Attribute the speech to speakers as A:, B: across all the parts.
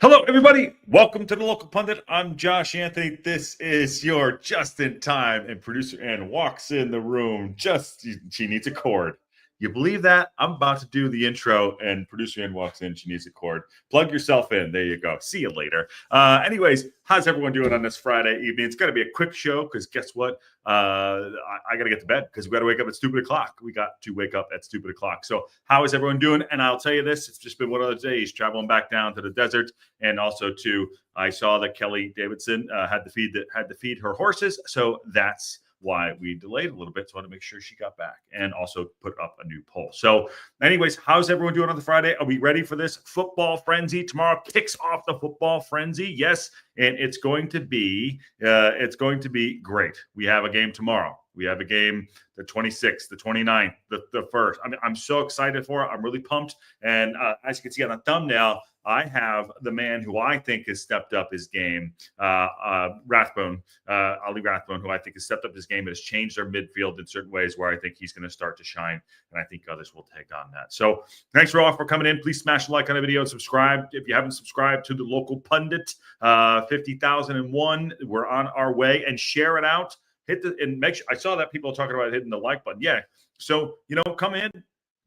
A: Hello, everybody. Welcome to the Local Pundit. I'm Josh Anthony. This is your just in time, and producer Ann walks in the room. She needs a cord. You believe that? I'm about to do the intro, and producer Ann walks in. She needs a cord. Plug yourself in. There you go. See you later. Anyways, how's everyone doing on this Friday evening? It's going to be a quick show because guess what? I got to get to bed because we got to wake up at stupid o'clock. We got to wake up at stupid o'clock. So, how is everyone doing? And I'll tell you this: it's just been one of those days traveling back down to the desert. And also, too, I saw that Kelly Davidson had to feed her horses, so that's why we delayed a little bit. So I want to make sure she got back and also put up a new poll. So, anyways, how's everyone doing on the Friday? Are we ready for this football frenzy? Tomorrow kicks off the football frenzy. Yes, and it's going to be great. We have a game tomorrow. We have a game the 26th, the 29th, the 1st. I mean, I'm so excited for it. I'm really pumped. And as you can see on the thumbnail, I have the man who I think has stepped up his game, Rathbone, Ali Rathbone, who I think has stepped up his game and has changed their midfield in certain ways where I think he's going to start to shine, and I think others will take on that. So thanks for all for coming in. Please smash a like on the video and subscribe if you haven't subscribed to the Local Pundit. 50,001. We're on our way, and share it out. Make sure. I saw that people are talking about hitting the like button. Yeah. So, come in,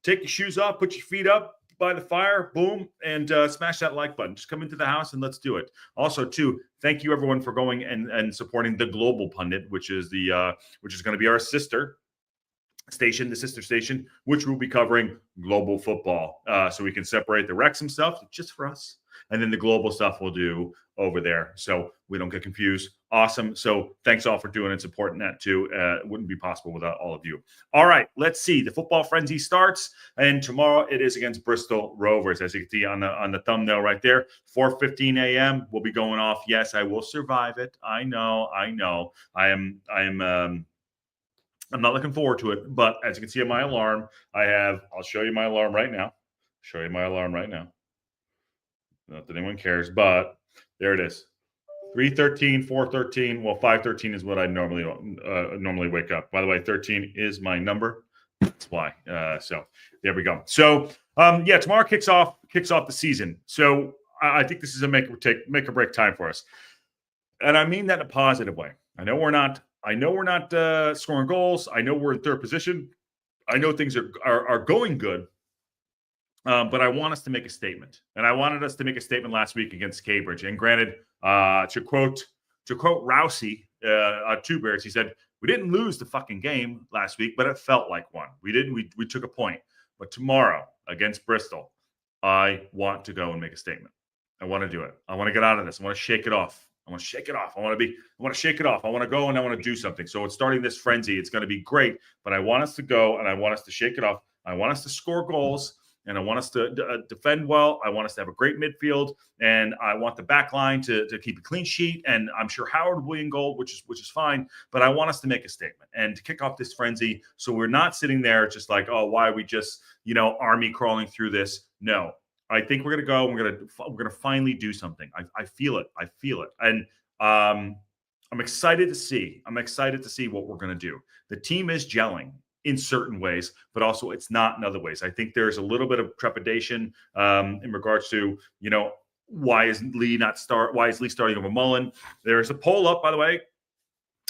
A: take your shoes off, put your feet up by the fire, boom, and smash that like button. Just come into the house and let's do it. Also, too, thank you everyone for going and supporting the Global Pundit, which is going to be our sister station, the sister station, which will be covering global football. So we can separate the Wrexham stuff just for us, and then the global stuff we'll do over there, so we don't get confused. Awesome. So thanks all for doing and supporting that too. It wouldn't be possible without all of you. All right, let's see. The football frenzy starts, and tomorrow it is against Bristol Rovers, as you can see on the thumbnail right there. 4:15 a.m. We'll be going off. Yes, I will survive it. I know. I'm not looking forward to it, but as you can see on my alarm, I'll show you my alarm right now. Not that anyone cares, but there it is. 3:13, 4:13. Well, 5:13 is what I normally wake up. By the way, 13 is my number. That's why. So there we go. So tomorrow kicks off the season. So I think this is a make or break time for us, and I mean that in a positive way. I know we're not scoring goals. I know we're in third position. I know things are going good. But I want us to make a statement, and I wanted us to make a statement last week against Cambridge. And granted, to quote Rousey, Two Bears, he said, "We didn't lose the fucking game last week, but it felt like one. We didn't. We took a point. But tomorrow against Bristol, I want to go and make a statement. I want to do it. I want to get out of this. I want to shake it off. I want to shake it off. I want to shake it off. I want to go and I want to do something. So it's starting this frenzy. It's going to be great, but I want us to go and I want us to shake it off. I want us to score goals. And I want us to defend well. I want us to have a great midfield, and I want the back line to keep a clean sheet. And I'm sure Howard will be in goal, which is fine. But I want us to make a statement and to kick off this frenzy, so we're not sitting there just like, oh, why are we just army crawling through this? No, I think we're gonna go. We're gonna finally do something. I feel it. And I'm excited to see. What we're gonna do. The team is gelling in certain ways, but also it's not in other ways. I think there's a little bit of trepidation in regards to, why is Lee starting over Mullen? There's a poll up, by the way.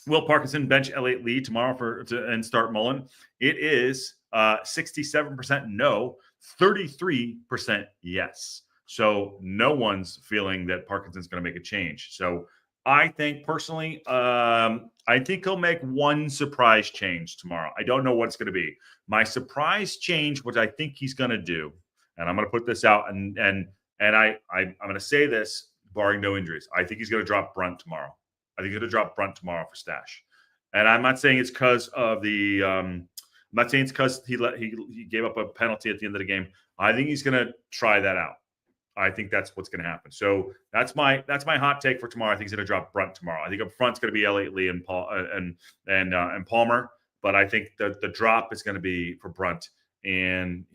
A: Will Parkinson bench Elliott Lee tomorrow and start Mullen? It is 67% no, 33% yes. So no one's feeling that Parkinson's going to make a change. So I think personally, I think he'll make one surprise change tomorrow. I don't know what it's going to be. My surprise change, what I think he's going to do, and I'm going to put this out, and I'm going to say this, barring no injuries. I think he's going to drop Brunt tomorrow. For Stash, and I'm not saying it's because of the. I'm not saying it's because he gave up a penalty at the end of the game. I think he's going to try that out. I think that's what's going to happen. So that's my hot take for tomorrow. I think he's going to drop Brunt tomorrow. I think up front's going to be Elliott Lee and Palmer, but I think the drop is going to be for Brunt and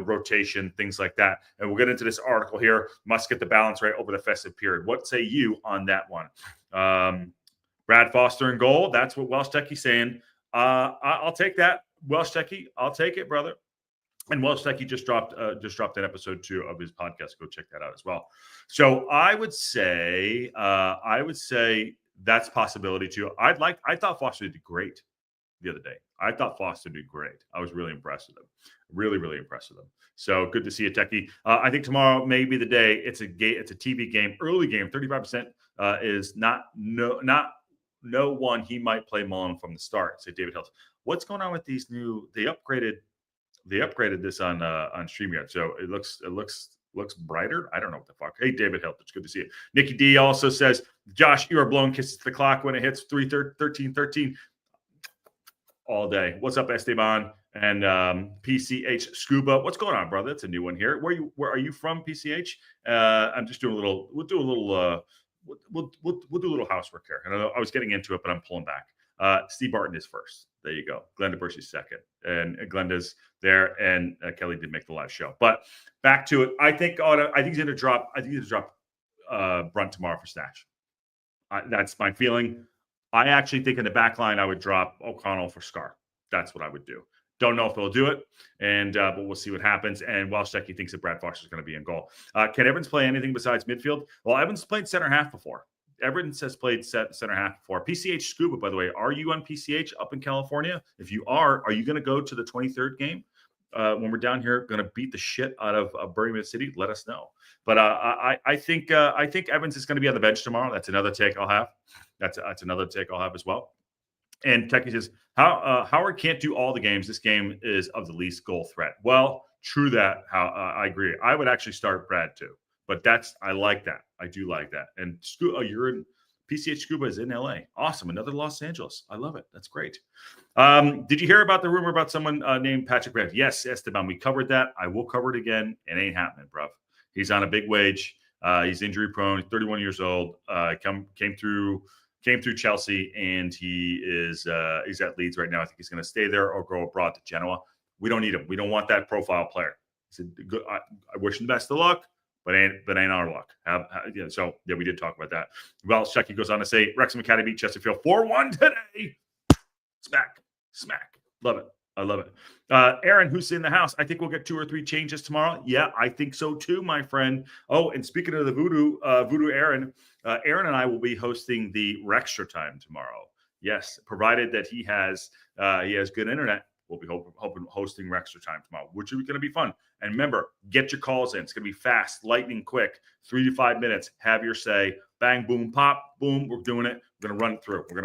A: rotation, things like that. And we'll get into this article here. Must get the balance right over the festive period. What say you on that one? Brad Foster in goal. That's what Welsh Techie's saying. I'll take that, Welsh Techie. I'll take it, brother. And Welsh Techie just dropped an episode 2 of his podcast. Go check that out as well. So I would say that's a possibility too. I thought Foster did great the other day. I thought Foster did great. I was really impressed with him. Really, really impressed with him. So good to see a Techie. I think tomorrow may be the day. It's a TV game, early game. 35% is not one. He might play Mullen from the start. Say David Hills. What's going on with these new? They upgraded this on StreamYard, so it looks brighter. I don't know what the fuck. Hey, David Hill, it's good to see you. Nikki D also says, Josh, you are blowing kisses to the clock when it hits 13:13 all day. What's up, Esteban and PCH Scuba? What's going on, brother? That's a new one here. Where are you from, PCH? I'm just doing a little. We'll do a little housework here. And I was getting into it, but I'm pulling back. Steve Barton is first. There you go. Glenda Bursey's second, and Glenda's there, and Kelly did make the live show. But back to it. I think he's going to drop. I think he's going to drop Brunt tomorrow for Snatch. That's my feeling. I actually think in the back line I would drop O'Connell for Scar. That's what I would do. Don't know if they'll do it, but we'll see what happens. And Welsh Techie thinks that Brad Foster is going to be in goal. Can Evans play anything besides midfield? Well, Evans played center half before. Evans has played center half before. PCH Scuba, by the way, are you on PCH up in California? If you are you going to go to the 23rd game when we're down here, going to beat the shit out of Birmingham City? Let us know. But I think Evans is going to be on the bench tomorrow. That's another take I'll have. That's another take I'll have as well. And Techie says, Howard can't do all the games. This game is of the least goal threat. Well, true that. I agree. I would actually start Brad too. But I like that. I do like that. And you're in PCH Scuba is in LA. Awesome. Another Los Angeles. I love it. That's great. Did you hear about the rumor about someone named Patrick Grant? Yes, Esteban. We covered that. I will cover it again. It ain't happening, bruv. He's on a big wage. He's injury prone. 31 years old. Came through Chelsea, and he's at Leeds right now. I think he's going to stay there or go abroad to Genoa. We don't need him. We don't want that profile player. I wish him the best of luck. But ain't our luck. We did talk about that. Well, Shecky goes on to say, Wrexham Academy beat Chesterfield 4-1 today. Smack. Love it. I love it. Aaron, who's in the house? I think we'll get 2 or 3 changes tomorrow. Yeah, I think so too, my friend. Oh, and speaking of the Voodoo Aaron, Aaron and I will be hosting the Rextra time tomorrow. Yes, provided that he has good internet. We'll be hosting Rextra time tomorrow, which is going to be fun. And remember, get your calls in. It's going to be fast, lightning quick, 3 to 5 minutes. Have your say. Bang, boom, pop, boom. We're doing it. We're going to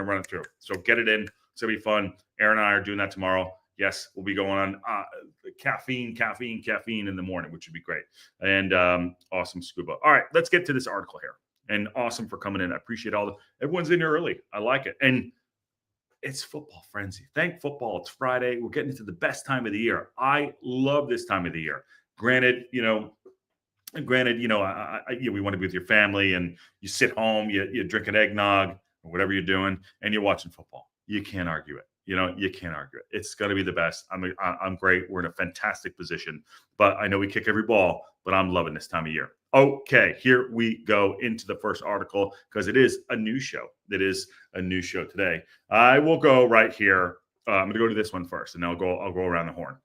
A: run it through. So get it in. It's going to be fun. Aaron and I are doing that tomorrow. Yes, we'll be going on caffeine in the morning, which would be great. And awesome scuba. All right, let's get to this article here. And awesome for coming in. I appreciate everyone's in here early. I like it. And it's football frenzy. Thank football. It's Friday. We're getting into the best time of the year. I love this time of the year. Granted, we want to be with your family, and you sit home, you drink an eggnog or whatever you're doing, and you're watching football. You can't argue it. You can't argue it. It's going to be the best. I'm great. We're in a fantastic position, but I know we kick every ball, but I'm loving this time of year. Okay, here we go into the first article because it is a news show. It is a news show today. I will go right here. I'm going to go to this one first, and then I'll go around the horn.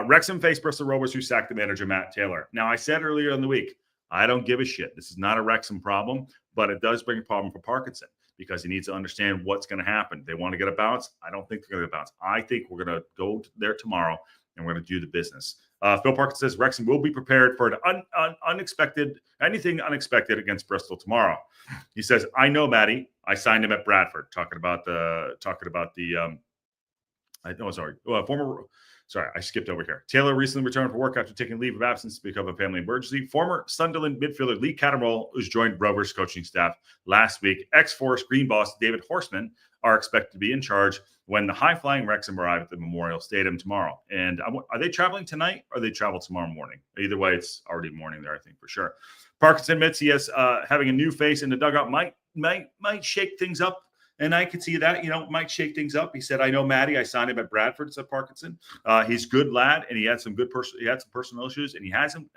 A: Wrexham faced Bristol Rovers, who sacked the manager, Matt Taylor. Now, I said earlier in the week, I don't give a shit. This is not a Wrexham problem, but it does bring a problem for Parkinson because he needs to understand what's going to happen. They want to get a bounce. I don't think they're going to get a bounce. I think we're going to go there tomorrow, and we're going to do the business. Phil Parkinson says Wrexham will be prepared for anything unexpected against Bristol tomorrow. He says, "I know, Matty. I signed him at Bradford." I skipped over here. Taylor recently returned for work after taking leave of absence to become a family emergency. Former Sunderland midfielder Lee Cattermole, who's joined Rovers coaching staff last week. Ex-Forest Green boss David Horseman are expected to be in charge when the high-flying Wrexham arrive at the Memorial Stadium tomorrow. And are they traveling tonight or they travel tomorrow morning? Either way, it's already morning there, I think, for sure. Parkinson admits he has having a new face in the dugout might shake things up. And I could see that, might shake things up. He said, "I know, Matty. I signed him at Bradford," said Parkinson. He's a good lad, and he had some personal issues, and he hasn't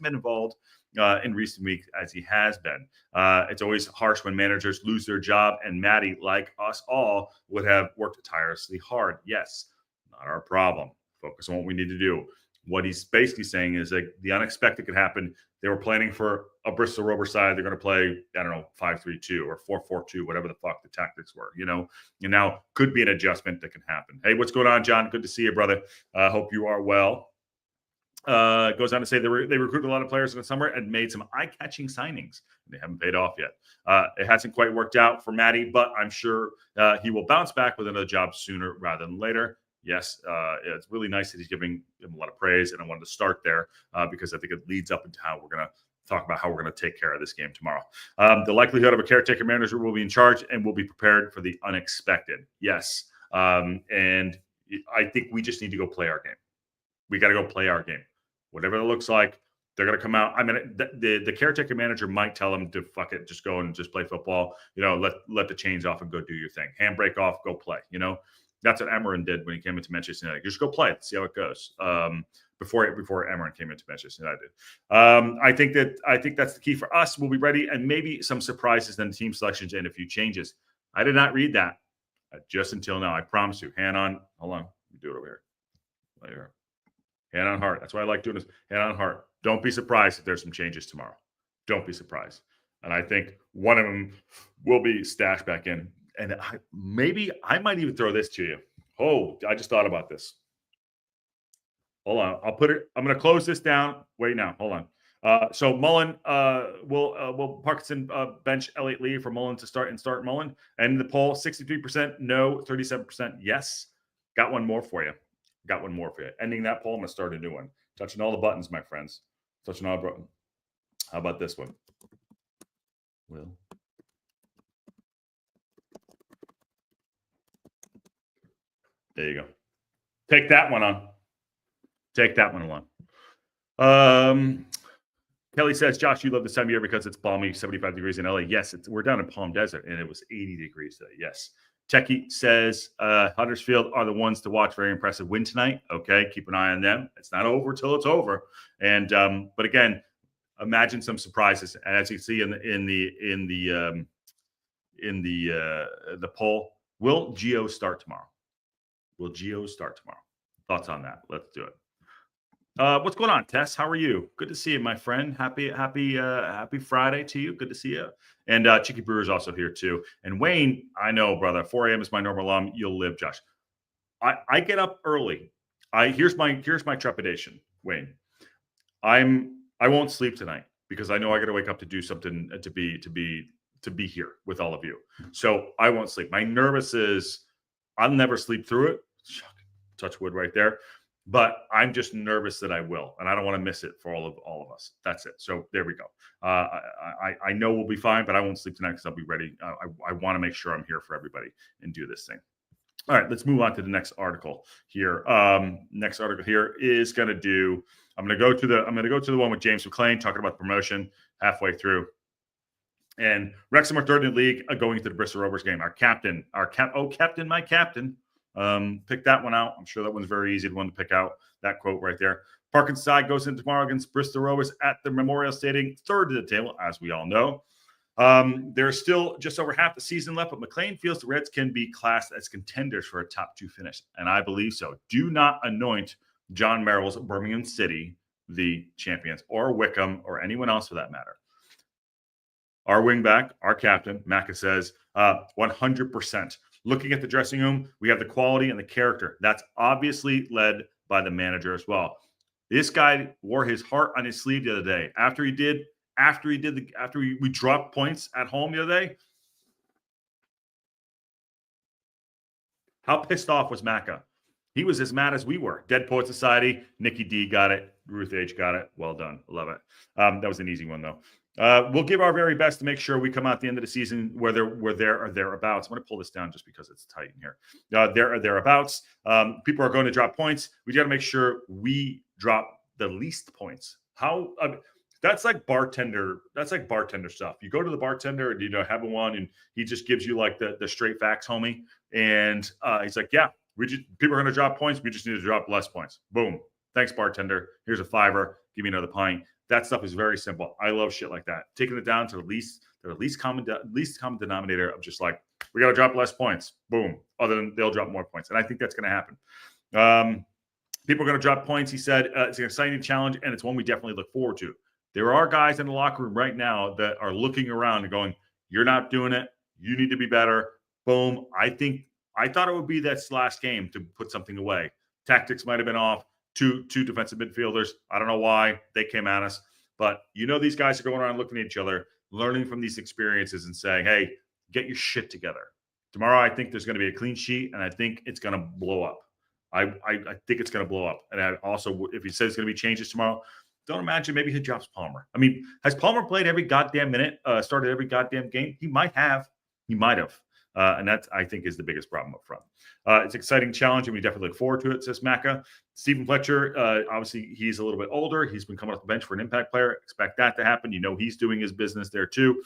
A: been involved in recent weeks as he has been. It's always harsh when managers lose their job, and Matty, like us all, would have worked tirelessly hard. Yes, not our problem. Focus on what we need to do. What he's basically saying is like the unexpected could happen. They were planning for a Bristol Rovers side. They're going to play, I don't know, 5-3-2 or 4-4-2, whatever the fuck the tactics were, and now could be an adjustment that can happen. Hey, what's going on, John? Good to see you, brother. Hope you are well. Goes on to say they recruited a lot of players in the summer and made some eye-catching signings. They haven't paid off yet. It hasn't quite worked out for Matty, but I'm sure he will bounce back with another job sooner rather than later. Yes, it's really nice that he's giving him a lot of praise, and I wanted to start there because I think it leads up into how we're going to talk about how we're going to take care of this game tomorrow. The likelihood of a caretaker manager will be in charge and will be prepared for the unexpected. Yes, and I think we just need to go play our game. We got to go play our game. Whatever it looks like, they're going to come out. I mean, the caretaker manager might tell them to fuck it, just go and just play football. Let the chains off and go do your thing. Handbrake off, go play. That's what Emerin did when he came into Manchester United. Just go play it, see how it goes. Before Emerin came into Manchester United, I think that's the key for us. We'll be ready, and maybe some surprises in the team selections and a few changes. I did not read that just until now. I promise you. Hand on, hold on, let me do it over here. Right here. Hand on heart. That's why I like doing this. Hand on heart. Don't be surprised if there's some changes tomorrow. Don't be surprised. And I think one of them will be stashed back in. And I might even throw this to you. Oh, I just thought about this. Hold on. I'm going to close this down. Wait now. Hold on. So Mullen will Parkinson bench Elliott Lee for Mullen to start Mullen. And the poll, 63% no, 37% yes. Got one more for you. Ending that poll, I'm going to start a new one. Touching all the buttons, my friends. Touching all the buttons. How about this one? Will. There you go. Take that one on. Take that one along. Kelly says, Josh, you love this time of year because it's balmy, 75 degrees in LA. Yes, we're down in Palm Desert, and it was 80 degrees today. Yes. Techie says Huddersfield are the ones to watch. Very impressive win tonight. Okay, keep an eye on them. It's not over till it's over. And but again, imagine some surprises. And as you see in the poll, will Gio start tomorrow? Thoughts on that? Let's do it. What's going on, Tess? How are you? Good to see you, my friend. Happy Friday to you. Good to see you. And Chicky Brewer is also here too. And Wayne, I know, brother. 4 a.m. is my normal alarm. You'll live, Josh. I get up early. Here's my trepidation, Wayne. I won't sleep tonight because I know I got to wake up to do something to be here with all of you. So I won't sleep. My nervous is I'll never sleep through it. Touch wood right there. But I'm just nervous that I will, and I don't want to miss it for all of us. That's it. So there we go. I know we'll be fine, but I won't sleep tonight because I'll be ready. I want to make sure I'm here for everybody and do this thing. All right, let's move on to the next article here. Next article here is going to do. I'm going to go to the one with James McLean talking about the promotion halfway through. And Wrexham are third in the league going into the Bristol Rovers game. My captain. Pick that one out. I'm sure that one's very easy. The one to pick out. That quote right there. Parkinson's side goes in tomorrow against Bristol Rovers at the Memorial Stadium, third to the table, as we all know. There's still just over half the season left, but McLean feels the Reds can be classed as contenders for a top 2 finish, and I believe so. Do not anoint John Merrill's Birmingham City the champions, or Wickham, or anyone else for that matter. Our wingback, our captain, Macca says, 100%. Looking at the dressing room, we have the quality and the character. That's obviously led by the manager as well. This guy wore his heart on his sleeve the other day. After we dropped points at home the other day. How pissed off was Macca? He was as mad as we were. Dead Poet Society, Nikki D got it. Ruth H got it. Well done. Love it. That was an easy one, though. We'll give our very best to make sure we come out at the end of the season where we're there or thereabouts. I'm going to pull this down just because it's tight in here. There or thereabouts. People are going to drop points. We got to make sure we drop the least points. That's like bartender. That's like bartender stuff. You go to the bartender and have one, and he just gives you like the straight facts, homie. And he's like, yeah, people are going to drop points. We just need to drop less points. Boom. Thanks, bartender. Here's a $5. Give me another pint. That stuff is very simple. I love shit like that. Taking it down to the least common denominator of just like, we got to drop less points. Boom. Other than they'll drop more points. And I think that's going to happen. People are going to drop points. He said it's an exciting challenge, and it's one we definitely look forward to. There are guys in the locker room right now that are looking around and going, you're not doing it. You need to be better. Boom. I thought it would be this last game to put something away. Tactics might have been off. Two defensive midfielders. I don't know why they came at us. But these guys are going around looking at each other, learning from these experiences and saying, hey, get your shit together. Tomorrow, I think there's going to be a clean sheet, and I think it's going to blow up. I think it's going to blow up. And I also, if he says it's going to be changes tomorrow, don't imagine maybe he drops Palmer. I mean, has Palmer played every goddamn minute, started every goddamn game? He might have. He might have. And that, I think, is the biggest problem up front. It's an exciting challenge, and we definitely look forward to it, says Macca. Stephen Fletcher, obviously, he's a little bit older. He's been coming off the bench for an impact player. Expect that to happen. He's doing his business there, too.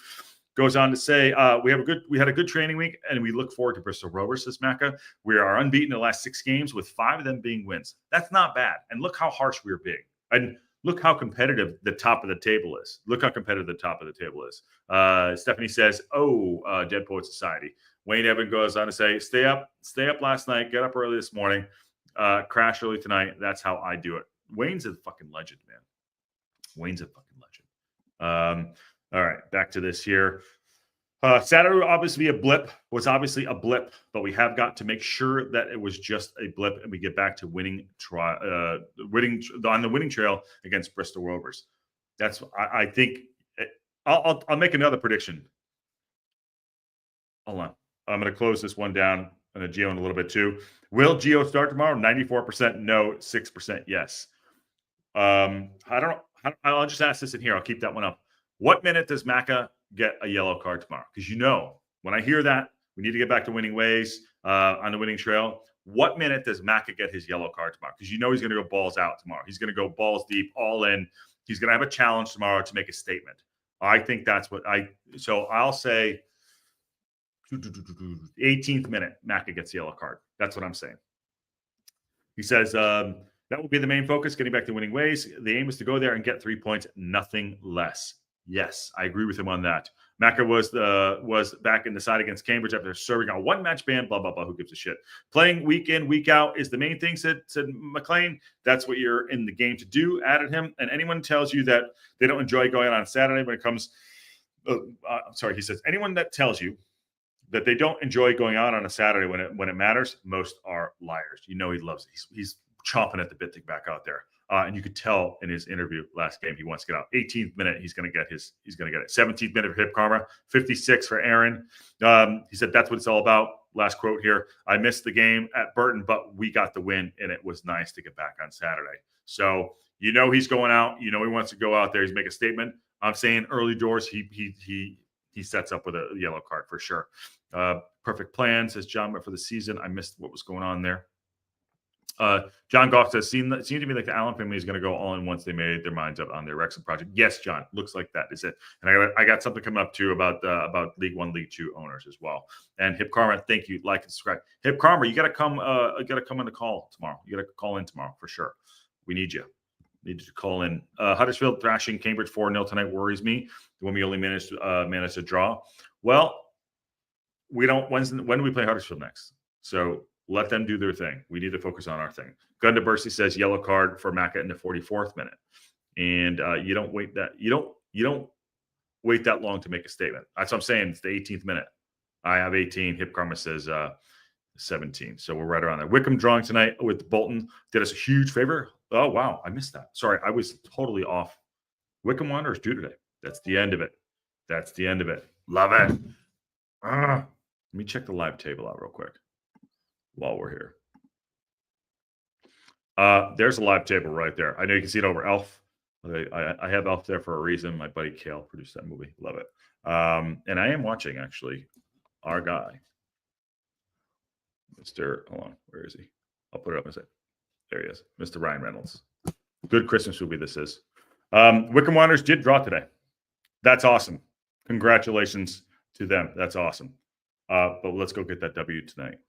A: Goes on to say, we had a good training week, and we look forward to Bristol Rovers, says Macca. We are unbeaten in the last 6 games, with 5 of them being wins. That's not bad. And look how harsh we're being. And look how competitive the top of the table is. Stephanie says, Dead Poet Society. Wayne Evan goes on to say, stay up last night, get up early this morning, crash early tonight. That's how I do it. Wayne's a fucking legend, man. Wayne's a fucking legend. All right, back to this here. Saturday was obviously a blip, but we have got to make sure that it was just a blip and we get back to winning on the winning trail against Bristol Rovers. That's, I think, I'll make another prediction. Hold on. I'm going to close this one down and a Gio in a little bit too. Will Gio start tomorrow? 94% no, 6% yes. I don't know. I'll just ask this in here. I'll keep that one up. What minute does Macca get a yellow card tomorrow? Because when I hear that, we need to get back to winning ways on the winning trail. What minute does Macca get his yellow card tomorrow? Because he's going to go balls out tomorrow. He's going to go balls deep, all in. He's going to have a challenge tomorrow to make a statement. I think that's what so I'll say 18th minute, Macca gets the yellow card. That's what I'm saying. He says, that will be the main focus, getting back to winning ways. The aim is to go there and get 3 points, nothing less. Yes, I agree with him on that. Macca was back in the side against Cambridge after serving on 1-match ban, blah, blah, blah. Who gives a shit? Playing week in, week out is the main thing, said McLean. That's what you're in the game to do, added him. And anyone tells you that they don't enjoy going on Saturday when it comes he says, anyone that tells you that they don't enjoy going out on a Saturday when it matters, most are liars. He loves it. He's chomping at the bit to get back out there. And you could tell in his interview last game, he wants to get out. 18th minute, he's going to get it. 17th minute for Hip Karma, 56 for Aaron. He said, that's what it's all about. Last quote here. I missed the game at Burton, but we got the win, and it was nice to get back on Saturday. So, he's going out. He wants to go out there. He's make a statement. I'm saying early doors, he sets up with a yellow card for sure. Perfect plan, says John, but for the season, I missed what was going on there. John Goff says, seemed to me like the Allen family is going to go all in once they made their minds up on their Wrexham project. Yes, John, looks like that is it. And I got something coming up too about League 1, League 2 owners as well. And Hip Karma, thank you, like and subscribe. Hip Karma, you got to come. On the call tomorrow. You got to call in tomorrow for sure. We need you. Need to call in. Huddersfield thrashing Cambridge 4-0 tonight worries me. When we only managed to draw. Well, we don't. When do we play Huddersfield next? So let them do their thing. We need to focus on our thing. Gunda Bursey says yellow card for Macca in the 44th minute, and you don't wait that. You don't wait that long to make a statement. That's what I'm saying. It's the 18th minute. I have 18. Hip Karma says 17. So we're right around there. Wickham drawing tonight with Bolton did us a huge favor. Oh wow, I missed that. Sorry, I was totally off. Wickham Wanderers do today. That's the end of it. Love it. Let me check the live table out real quick while we're here. There's a live table right there. I know you can see it over Elf. I have Elf there for a reason. My buddy Kale produced that movie. Love it. And I am watching, actually, our guy, hold on, where is he? I'll put it up and say, there he is, Mr. Ryan Reynolds. Good Christmas movie this is. Wickham Wanderers did draw today. That's awesome. Congratulations to them. That's awesome. But let's go get that W tonight.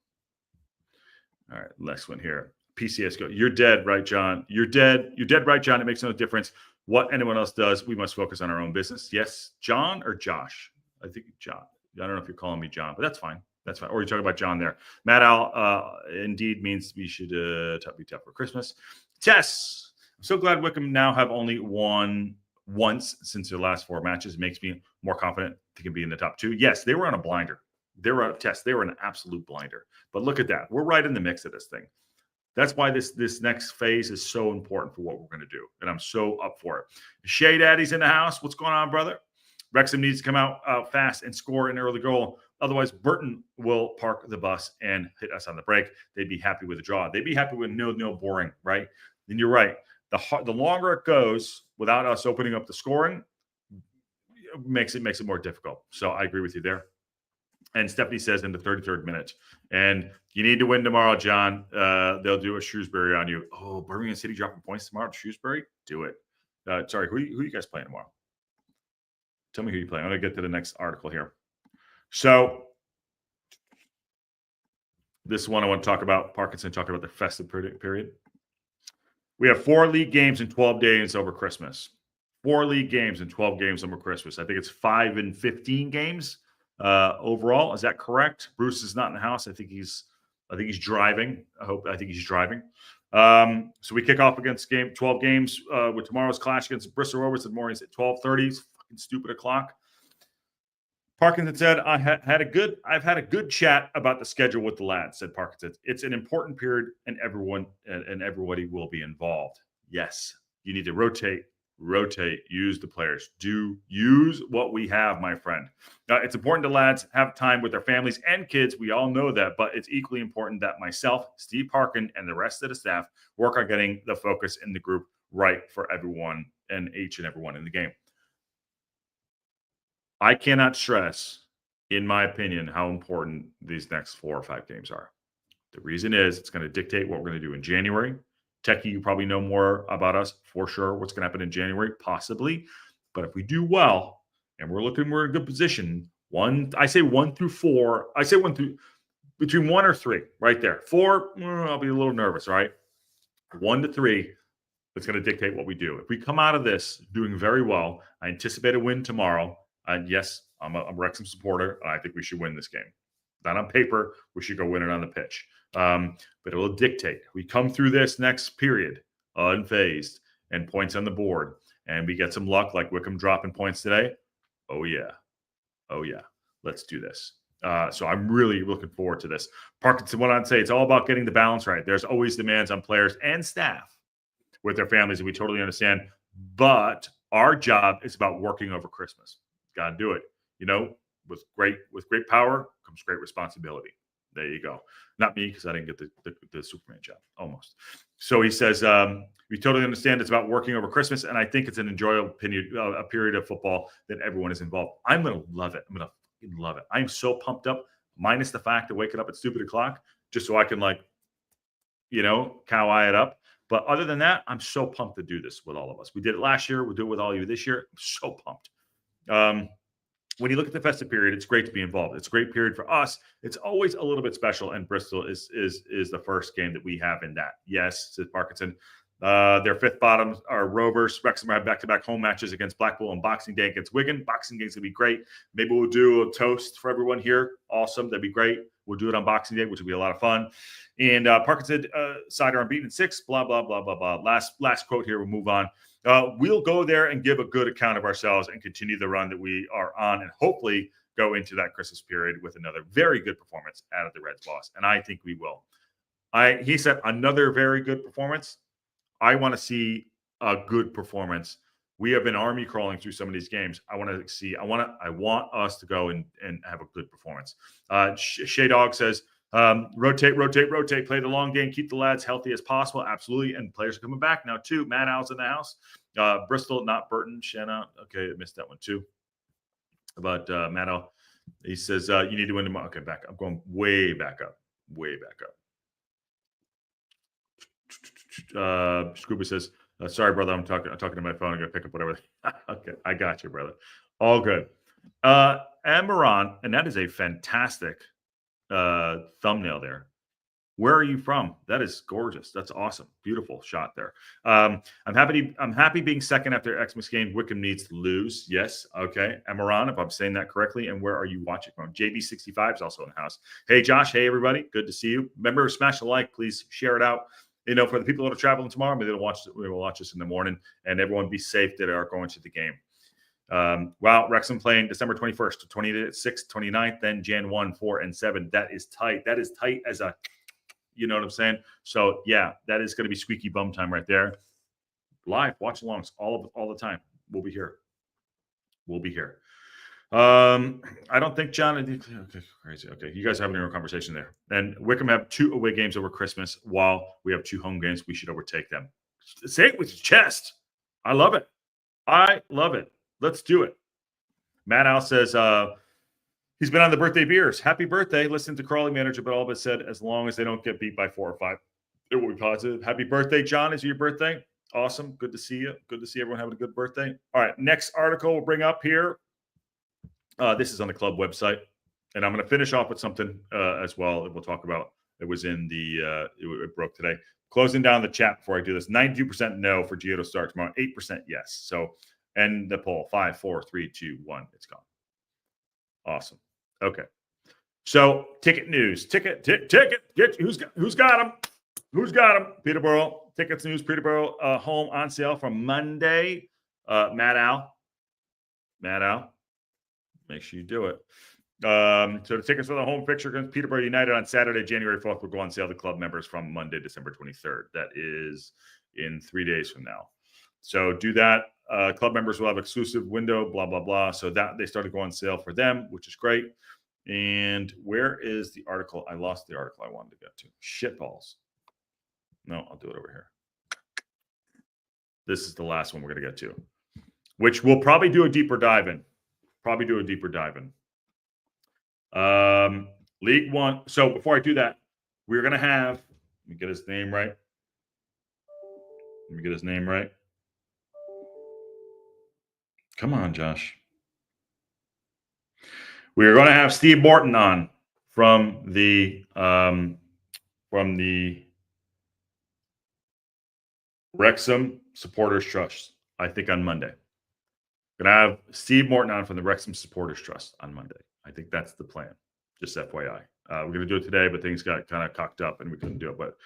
A: All right, next one here. PCS go. You're dead, right, John? You're dead, right, John? It makes no difference what anyone else does. We must focus on our own business. Yes, John or Josh? I think John. I don't know if you're calling me John, but that's fine. That's fine. Or you're talking about John there. Matt Al, indeed means we should be tough for Christmas. Tess, I'm so glad Wickham now have only won once since their last 4 matches. It makes me more confident they can be in the top 2. Yes, they were on a blinder. They were a test. They were an absolute blinder. But look at that. We're right in the mix of this thing. That's why this next phase is so important for what we're going to do. And I'm so up for it. Shea Daddy's in the house. What's going on, brother? Wrexham needs to come out fast and score an early goal. Otherwise, Burton will park the bus and hit us on the break. They'd be happy with a draw. They'd be happy with no boring, right? And you're right. The longer it goes without us opening up the scoring, makes it more difficult. So I agree with you there. And Stephanie says in the 33rd minute, and you need to win tomorrow, John. They'll do a Shrewsbury on you. Oh, Birmingham City dropping points tomorrow to Shrewsbury? Do it. Sorry, who you guys playing tomorrow? Tell me who you play. I'm going to get to the next article here. So this one I want to talk about. Parkinson talked about the festive period. We have 4 league games in 12 days over Christmas. 4 league games and 12 games over Christmas. I think it's 5 and 15 games overall. Is that correct? Bruce is not in the house. I think he's driving. I think he's driving. So we kick off against 12 games with tomorrow's clash against Bristol Rovers in the mornings at 12:30. Fucking stupid o'clock. Parkinson said, I've had a good chat about the schedule with the lads, said Parkinson. It's an important period and everybody will be involved. Yes, you need to rotate, use the players. Use what we have, my friend. It's important the lads have time with their families and kids. We all know that, but it's equally important that myself, Steve Parkin, and the rest of the staff work on getting the focus in the group right for everyone and each and everyone in the game. I cannot stress, in my opinion, how important these next 4 or 5 games are. The reason is it's going to dictate what we're going to do in January. Techie, you probably know more about us for sure. What's going to happen in January, possibly. But if we do well and we're in a good position, I say 1 through 4. I say 1 through between 1 or 3, right there. 4, I'll be a little nervous, right? 1 to 3, that's going to dictate what we do. If we come out of this doing very well, I anticipate a win tomorrow. And yes, I'm a Wrexham supporter, and I think we should win this game. Not on paper, we should go win it on the pitch. But it will dictate. We come through this next period unfazed and points on the board, and we get some luck like Wickham dropping points today. Oh, yeah. Let's do this. So I'm really looking forward to this. Parkinson went on to say it's all about getting the balance right. There's always demands on players and staff with their families, and we totally understand. But our job is about working over Christmas. Got to do it. With great power comes great responsibility. There you go. Not me, because I didn't get the Superman job, almost. So he says, we totally understand it's about working over Christmas, and I think it's an enjoyable a period of football that everyone is involved. I'm going to love it. I'm going to fucking love it. I'm so pumped up, minus the fact of waking up at stupid o'clock, just so I can, cow-eye it up. But other than that, I'm so pumped to do this with all of us. We did it last year. We'll do it with all of you this year. I'm so pumped. When you look at the festive period, it's great to be involved. It's a great period for us. It's always a little bit special, and Bristol is the first game that we have in that. Yes, says Parkinson. Their 5th bottoms are Rovers. Wrexham have back-to-back home matches against Blackpool on Boxing Day against Wigan. Boxing Day is going to be great. Maybe we'll do a toast for everyone here. Awesome. That'd be great. We'll do it on Boxing Day, which will be a lot of fun. And Parkinson, Cider unbeaten 6, blah, blah, blah, blah, blah. Last quote here. We'll move on. We'll go there and give a good account of ourselves and continue the run that we are on, and hopefully go into that Christmas period with another very good performance out of the Reds, boss. And I think we will. He said another very good performance. I want to see a good performance. We have been army crawling through some of these games. I want us to go and have a good performance. Shay Dog says, rotate, play the long game, keep the lads healthy as possible. Absolutely. And players are coming back now too. Matt Al's in the house. Bristol, not Burton. Shanna. Okay, I missed that one too. But Matt Al, he says, you need to win tomorrow. Okay, back up. I'm going way back up. Scuba says, sorry, brother, I'm talking to my phone. I'm going to pick up whatever. Okay, I got you, brother. All good. Amaran, and that is a fantastic thumbnail there. Where are you from? That is gorgeous. That's awesome. Beautiful shot there. I'm happy being second after Xmas game. Wickham needs to lose. Yes. Okay. Amaran, if I'm saying that correctly. And where are you watching from? JB65 is also in the house. Hey, Josh. Hey, everybody. Good to see you. Remember, smash a like. Please share it out. You know, for the people that are traveling tomorrow, maybe they'll watch us in the morning. And everyone be safe that are going to the game. Wow, Wrexham playing December 21st to 26th, 29th, then Jan 1, 4, and 7. That is tight. That is tight as a, you know what I'm saying? So yeah, that is going to be squeaky bum time right there. Live watch alongs all the time. We'll be here. I don't think John. Okay, crazy. Okay, you guys are having your own conversation there. And Wickham have 2 away games over Christmas, while we have 2 home games. We should overtake them. Say it with your chest. I love it. Let's do it. Matt Al says he's been on the birthday beers. Happy birthday. Listen to Crawley manager, but all of it said as long as they don't get beat by 4 or 5, it will be positive. Happy birthday, John. Is it your birthday? Awesome. Good to see you. Good to see everyone having a good birthday. All right. Next article we'll bring up here. This is on the club website. And I'm going to finish off with something as well that we'll talk about. It was in the it broke today. Closing down the chat before I do this. 92% no for Gio to start tomorrow. 8% yes. So end the poll. 5, 4, 3, 2, 1. It's gone. Awesome. Okay. So ticket news. Ticket. Get who's got them? Who's got them? Peterborough. Tickets news. Peterborough home on sale from Monday. Matt Al. Make sure you do it. So the tickets for the home fixture against Peterborough United on Saturday, January 4th, will go on sale to club members from Monday, December 23rd. That is in 3 days from now. So do that. Club members will have exclusive window, blah, blah, blah. So that they started going on sale for them, which is great. And where is the article? I lost the article I wanted to get to. Shitballs. No, I'll do it over here. This is the last one we're going to get to, which we'll probably do a deeper dive in. League One. So before I do that, we're going to have, let me get his name right. Come on, Josh. We are going to have Steve Morton on from the Wrexham Supporters Trust, I think on Monday. Going to have Steve Morton on from the Wrexham Supporters Trust on Monday. I think that's the plan. Just FYI. We're going to do it today, but things got kind of cocked up and we couldn't do it. But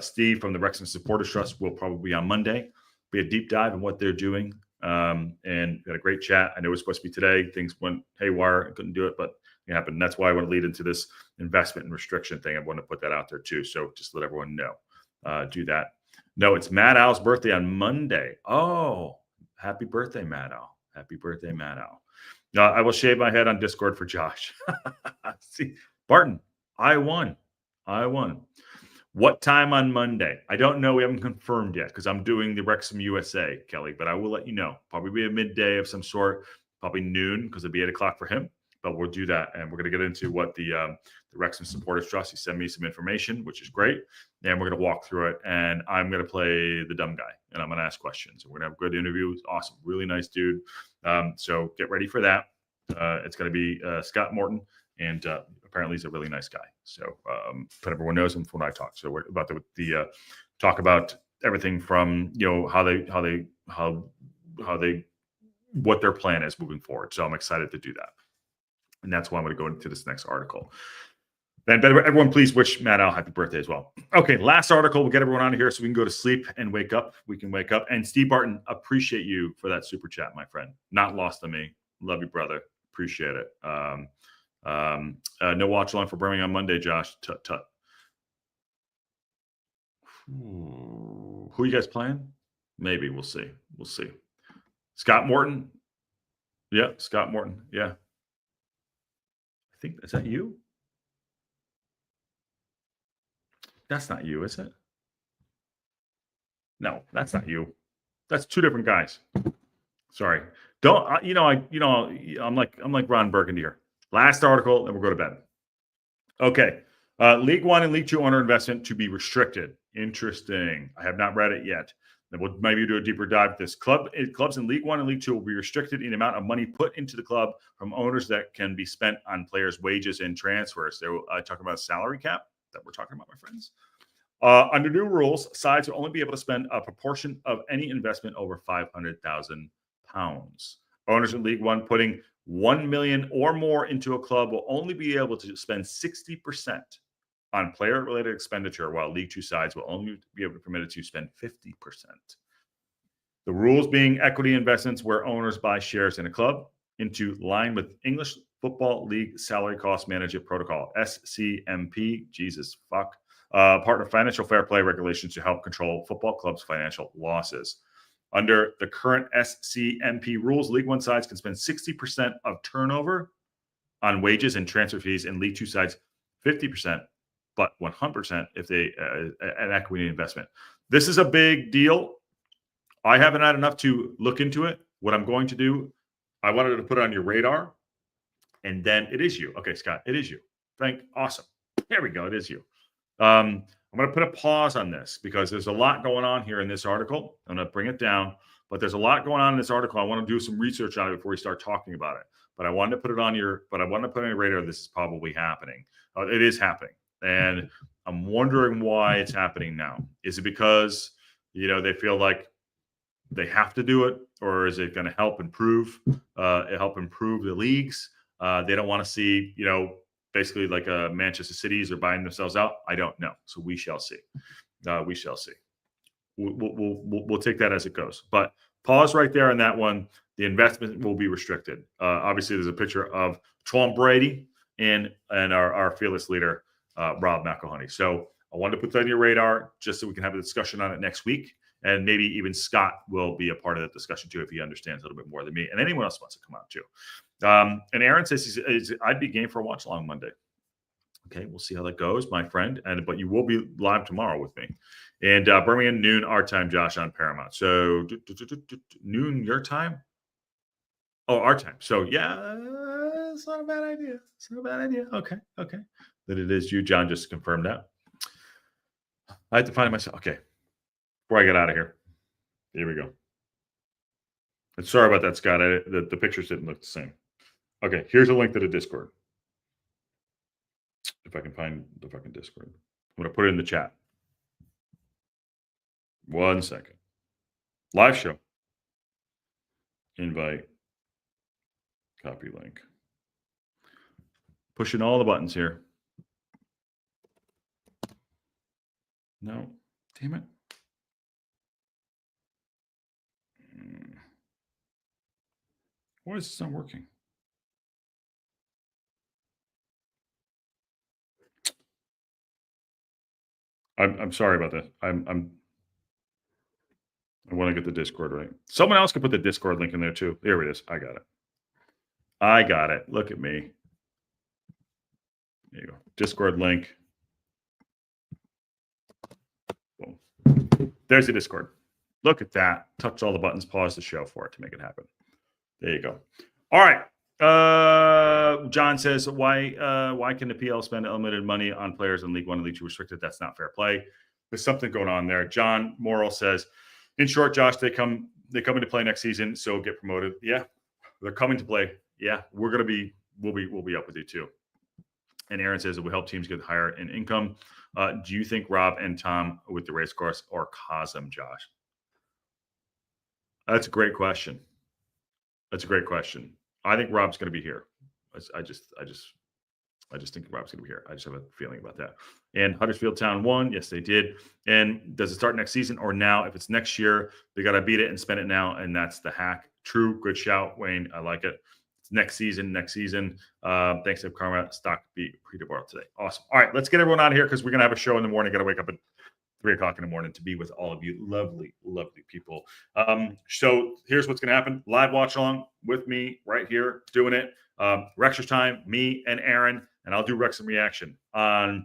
A: Steve from the Wrexham Supporters Trust will probably be on Monday. Be a deep dive in what they're doing. And we had a great chat. I know it was supposed to be today. Things went haywire. I couldn't do it, but it happened. That's why I want to lead into this investment and restriction thing. I want to put that out there too. So just let everyone know. Do that. No, it's Matt Al's birthday on Monday. Oh, happy birthday, Matt Al. I will shave my head on Discord for Josh. See, Barton, I won. What time on Monday? I don't know. We haven't confirmed yet because I'm doing the Wrexham USA, Kelly, but I will let you know. Probably be a midday of some sort, probably noon because it'll be 8 o'clock for him. But we'll do that. And we're going to get into what the Wrexham Supporters Trust. He sent me some information, which is great. And we're going to walk through it. And I'm going to play the dumb guy. And I'm going to ask questions. And we're going to have a good interview. Awesome. Really nice dude. So get ready for that. It's going to be Scott Morton. And apparently he's a really nice guy. So but everyone knows him from when I talk. So we're about the talk about everything from, you know, how they what their plan is moving forward. So I'm excited to do that. And that's why I'm going to go into this next article. Then everyone, please wish Matt Al happy birthday as well. Okay, last article. We'll get everyone on here so we can go to sleep and wake up. We can wake up. And Steve Barton, appreciate you for that super chat, my friend. Not lost on me. Love you, brother. Appreciate it. No watch along for Birmingham Monday, Josh. Tut. Who are you guys playing? Maybe. We'll see. Scott Morton. Yeah, Scott Morton. Yeah. I think, is that you? That's not you, is it? No, that's not you. That's two different guys. Sorry. Don't I'm like Ron Burgundy here. Last article, and we'll go to bed. Okay. League One and League Two owner investment to be restricted. Interesting. I have not read it yet. Then we'll maybe do a deeper dive. This clubs in League One and League Two will be restricted in the amount of money put into the club from owners that can be spent on players' wages and transfers. They will talk about salary cap. that we're talking about, my friends. Under new rules, sides will only be able to spend a proportion of any investment over £500,000. Owners in League One putting $1 million or more into a club will only be able to spend 60% on player-related expenditure, while League Two sides will only be able to permitted to spend 50%. The rules being equity investments where owners buy shares in a club into line with English Football League Salary Cost Management Protocol, SCMP, Jesus fuck, partner financial fair play regulations to help control football clubs' financial losses. Under the current SCMP rules, League One sides can spend 60% of turnover on wages and transfer fees, and League Two sides 50%, but 100% if they an equity investment. This is a big deal. I haven't had enough to look into it. What I'm going to do, I wanted to put it on your radar, and then it is you. Okay, Scott, it is you. Awesome. There we go. It is you. I'm going to put a pause on this because there's a lot going on here in this article. I'm going to bring it down, but there's a lot going on in this article. I want to do some research on it before we start talking about it. But I wanted to put it on your radar. This is probably happening. It is happening, and I'm wondering why it's happening now. Is it because they feel like they have to do it, or is it going to help improve the leagues? They don't want to see basically like Manchester Cities are buying themselves out. I don't know. So we shall see. We shall see. We'll take that as it goes. But pause right there on that one. The investment will be restricted. Obviously, there's a picture of Tom Brady and our fearless leader, Rob McElhenney. So I wanted to put that on your radar just so we can have a discussion on it next week. And maybe even Scott will be a part of that discussion too if he understands a little bit more than me. And anyone else wants to come out too. And Aaron says I'd be game for a watch along Monday. Okay, we'll see how that goes, my friend. But you will be live tomorrow with me. And Birmingham noon our time, Josh, on Paramount. So noon your time? Oh, our time. So yeah, it's not a bad idea. It's not a bad idea. Okay. That it is you, John, just confirmed that. I have to find myself. Okay. Before I get out of here. Here we go. And sorry about that, Scott. The pictures didn't look the same. Okay, here's a link to the Discord. If I can find the fucking Discord. I'm going to put it in the chat. 1 second. Live show. Invite. Copy link. Pushing all the buttons here. No. Damn it. Why is this not working? I'm sorry about that. I want to get the Discord right. Someone else can put the Discord link in there too. Here it is. I got it. Look at me. There you go. Discord link. Boom. There's the Discord. Look at that. Touch all the buttons. Pause the show for it to make it happen. There you go. All right. John says, why can the PL spend unlimited money on players in League One and League Two restricted? That's not fair play. There's something going on there. John Morrill says, in short, Josh, they come into play next season, so get promoted. Yeah, they're coming to play. Yeah, we'll be up with you too. And Aaron says it will help teams get higher in income. Do you think Rob and Tom with the race course or Cosm, Josh? That's a great question. I think Rob's going to be here. I just think Rob's going to be here. I just have a feeling about that. And Huddersfield Town won. Yes, they did. And does it start next season or now? If it's next year, they got to beat it and spend it now. And that's the hack. True. Good shout, Wayne. I like it. It's next season. Thanks to Karma. Stock beat Peterborough today. Awesome. All right, let's get everyone out of here because we're going to have a show in the morning. Got to wake up at 3 o'clock in the morning to be with all of you lovely, lovely people. So here's what's going to happen. Live watch along with me right here doing it. Wrexham time, me and Aaron, and I'll do Wrexham reaction on,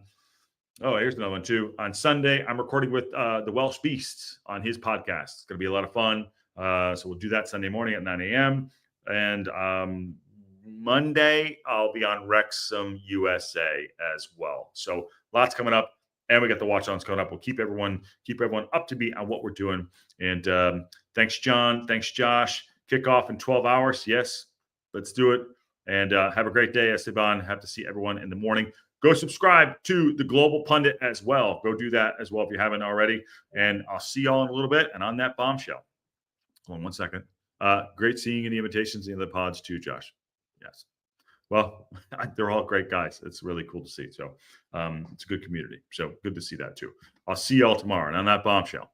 A: here's another one too. On Sunday, I'm recording with the Welsh Beasts on his podcast. It's going to be a lot of fun. So we'll do that Sunday morning at 9 a.m. And Monday, I'll be on Wrexham USA as well. So lots coming up. And we got the watch-ons coming up. We'll keep everyone up to date on what we're doing. And thanks, John. Thanks, Josh. Kickoff in 12 hours. Yes, let's do it. And have a great day, Esteban. Have to see everyone in the morning. Go subscribe to the Global Pundit as well. Go do that as well if you haven't already. And I'll see y'all in a little bit. And on that bombshell, hold on 1 second. Great seeing you in the invitations in the pods too, Josh. Yes. Well, they're all great guys. It's really cool to see. So it's a good community. So good to see that too. I'll see y'all tomorrow. And on that bombshell,